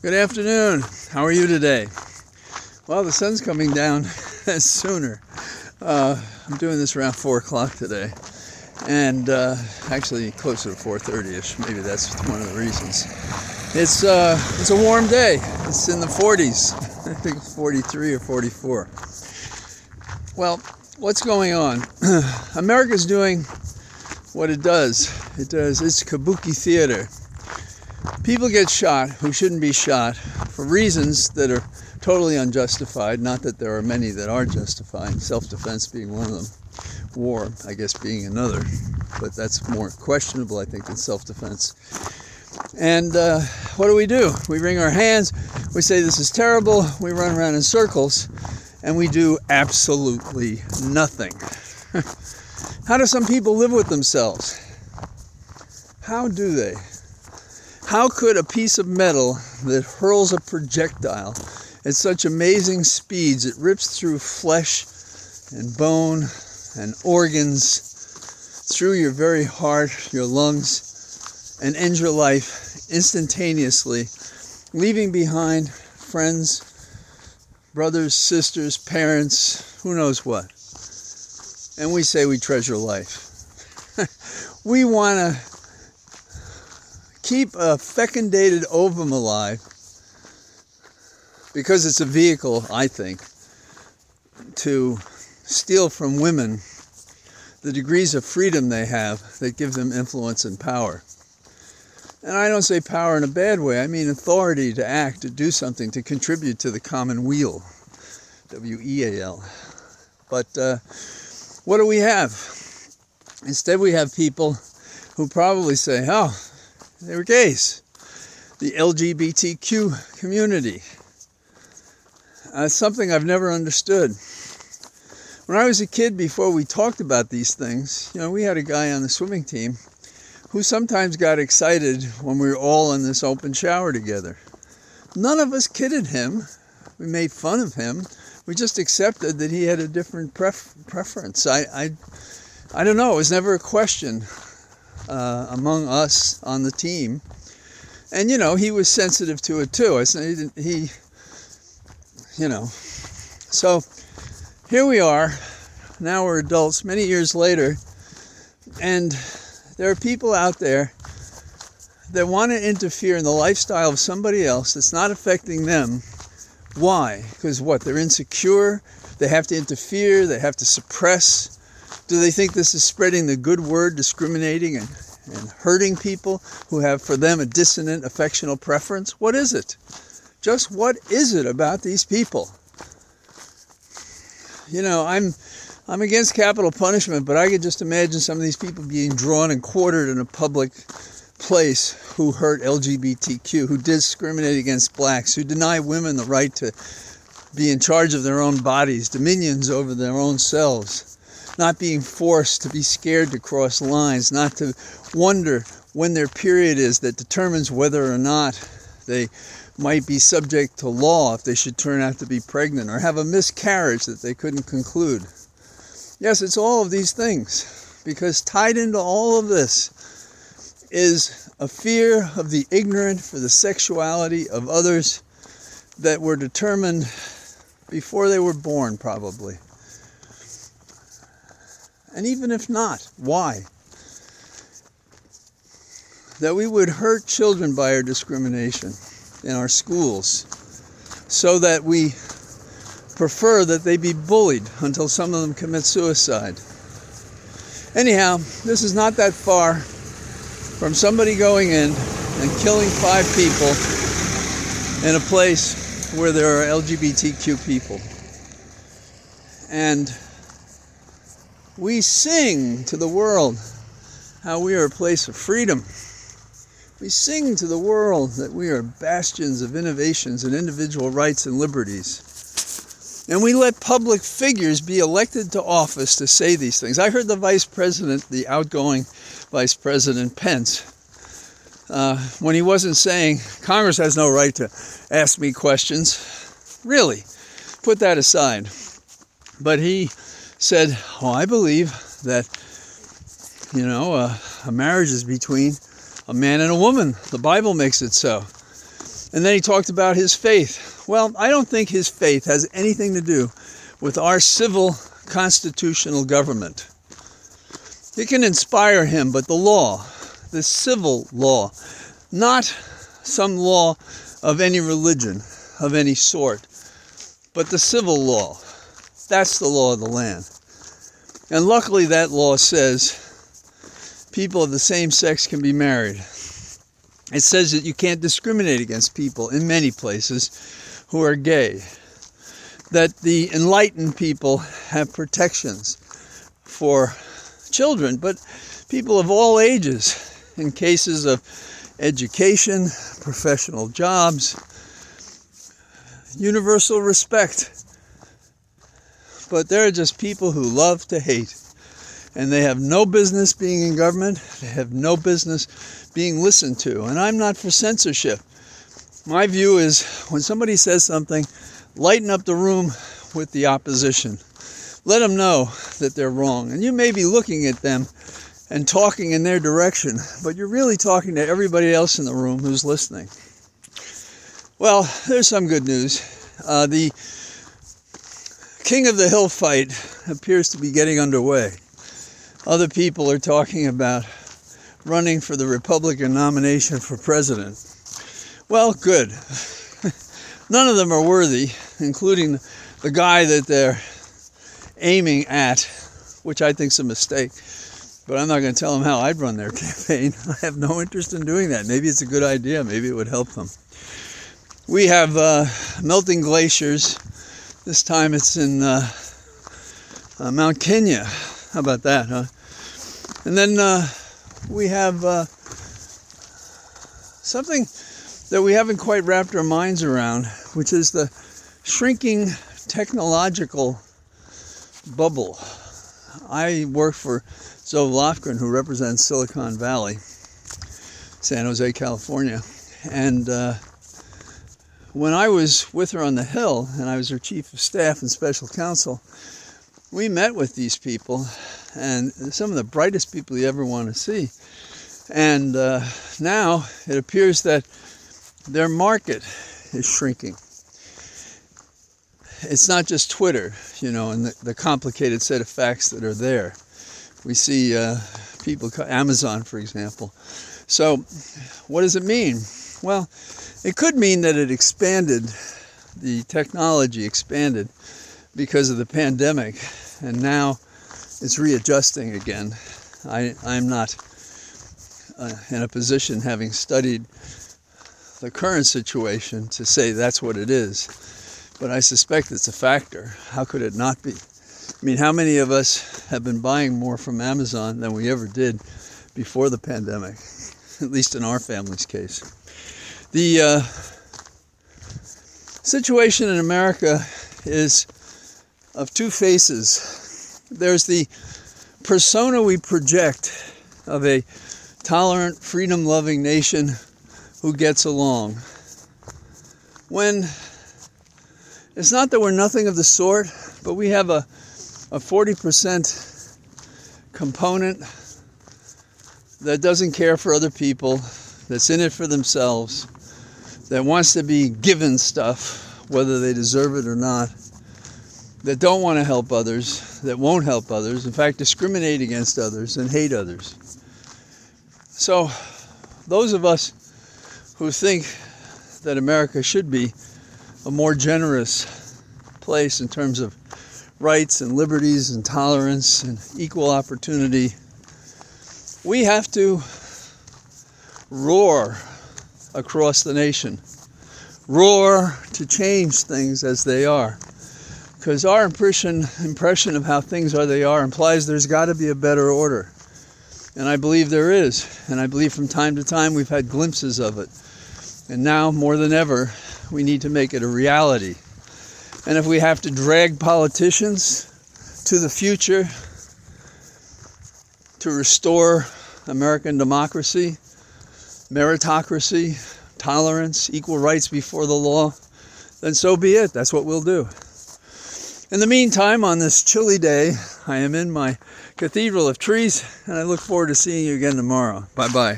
Good afternoon. How are you today? Well, the sun's coming down sooner. I'm doing this around 4 o'clock today, and actually closer to 4:30ish. Maybe that's one of the reasons. It's a warm day. It's in the 40s. I think it's 43 or 44. Well, what's going on? America's doing what it does. It's kabuki theater. People get shot who shouldn't be shot for reasons that are totally unjustified. Not that there are many that are justified, self-defense being one of them, war, I guess, being another, but that's more questionable, I think, than self-defense. And what do? We wring our hands, we say this is terrible, we run around in circles, and we do absolutely nothing. How do some people live with themselves? How do they? How could a piece of metal that hurls a projectile at such amazing speeds, it rips through flesh and bone and organs, through your very heart, your lungs, and end your life instantaneously, leaving behind friends, brothers, sisters, parents, who knows what. And we say we treasure life. We want to keep a fecundated ovum alive because it's a vehicle, I think, to steal from women the degrees of freedom they have that give them influence and power. And I don't say power in a bad way. I mean authority to act, to do something, to contribute to the common weal. W-E-A-L. But what do we have? Instead we have people who probably say, oh, they were gays. The LGBTQ community. Something I've never understood. When I was a kid, before we talked about these things, we had a guy on the swimming team who sometimes got excited when we were all in this open shower together. None of us kidded him. We made fun of him. We just accepted that he had a different preference. I don't know. It was never a question among us on the team. And, he was sensitive to it too. So here we are. Now we're adults many years later. And there are people out there that want to interfere in the lifestyle of somebody else that's not affecting them. Why? Because what? They're insecure. They have to interfere. They have to suppress. Do they think this is spreading the good word, discriminating and hurting people who have for them a dissonant affectional preference? What is it? Just what is it about these people? I'm against capital punishment, but I could just imagine some of these people being drawn and quartered in a public place who hurt LGBTQ, who discriminate against blacks, who deny women the right to be in charge of their own bodies, dominions over their own selves, not being forced to be scared to cross lines, not to wonder when their period is that determines whether or not they might be subject to law if they should turn out to be pregnant, or have a miscarriage that they couldn't conclude. Yes, it's all of these things, because tied into all of this is a fear of the ignorant for the sexuality of others that were determined before they were born, probably. And even if not, why? That we would hurt children by our discrimination in our schools, so that we prefer that they be bullied until some of them commit suicide. Anyhow, this is not that far from somebody going in and killing 5 people in a place where there are LGBTQ people. And we sing to the world how we are a place of freedom. We sing to the world that we are bastions of innovations and individual rights and liberties. And we let public figures be elected to office to say these things. I heard the vice president, the outgoing Vice President Pence, when he wasn't saying, Congress has no right to ask me questions. Really, put that aside. But he said, I believe that, a marriage is between a man and a woman. The Bible makes it so. And then he talked about his faith. Well, I don't think his faith has anything to do with our civil constitutional government. It can inspire him, but the law, the civil law, not some law of any religion, of any sort, but the civil law, that's the law of the land. And luckily that law says people of the same sex can be married. It says that you can't discriminate against people in many places who are gay. That the enlightened people have protections for children, but people of all ages in cases of education, professional jobs, universal respect. But there are just people who love to hate, and they have no business being in government. They have no business being listened to, and I'm not for censorship. My view is when somebody says something, lighten up the room with the opposition. Let them know that they're wrong. And you may be looking at them and talking in their direction, but you're really talking to everybody else in the room who's listening. Well, there's some good news. The King of the Hill fight appears to be getting underway. Other people are talking about running for the Republican nomination for president. Well, good. None of them are worthy, including the guy that they're aiming at, which I think is a mistake. But I'm not going to tell them how I'd run their campaign. I have no interest in doing that. Maybe it's a good idea. Maybe it would help them. We have melting glaciers. This time it's in Mount Kenya. How about that, huh? And then we have something that we haven't quite wrapped our minds around, which is the shrinking technological bubble. I work for Zoe Lofgren, who represents Silicon Valley, San Jose, California. And when I was with her on the Hill, and I was her chief of staff and special counsel, we met with these people, and some of the brightest people you ever want to see. And now it appears that their market is shrinking. It's not just Twitter, and the complicated set of facts that are there. We see people, Amazon, for example. So what does it mean? Well, it could mean that it expanded, the technology expanded because of the pandemic, and now it's readjusting again. I'm not in a position, having studied the current situation, to say that's what it is. But I suspect it's a factor. How could it not be? I mean, how many of us have been buying more from Amazon than we ever did before the pandemic? At least in our family's case. The situation in America is of two faces. There's the persona we project of a tolerant, freedom-loving nation who gets along. When it's not that we're nothing of the sort, but we have a 40% component that doesn't care for other people, that's in it for themselves, that wants to be given stuff, whether they deserve it or not, that don't want to help others, that won't help others, in fact, discriminate against others and hate others. So, those of us who think that America should be a more generous place in terms of rights and liberties and tolerance and equal opportunity, we have to roar across the nation. Roar to change things as they are. Because our impression of how things are they are implies there's got to be a better order. And I believe there is. And I believe from time to time we've had glimpses of it. And now, more than ever, we need to make it a reality. And if we have to drag politicians to the future to restore American democracy, meritocracy, tolerance, equal rights before the law, then so be it. That's what we'll do. In the meantime, on this chilly day, I am in my Cathedral of Trees, and I look forward to seeing you again tomorrow. Bye-bye.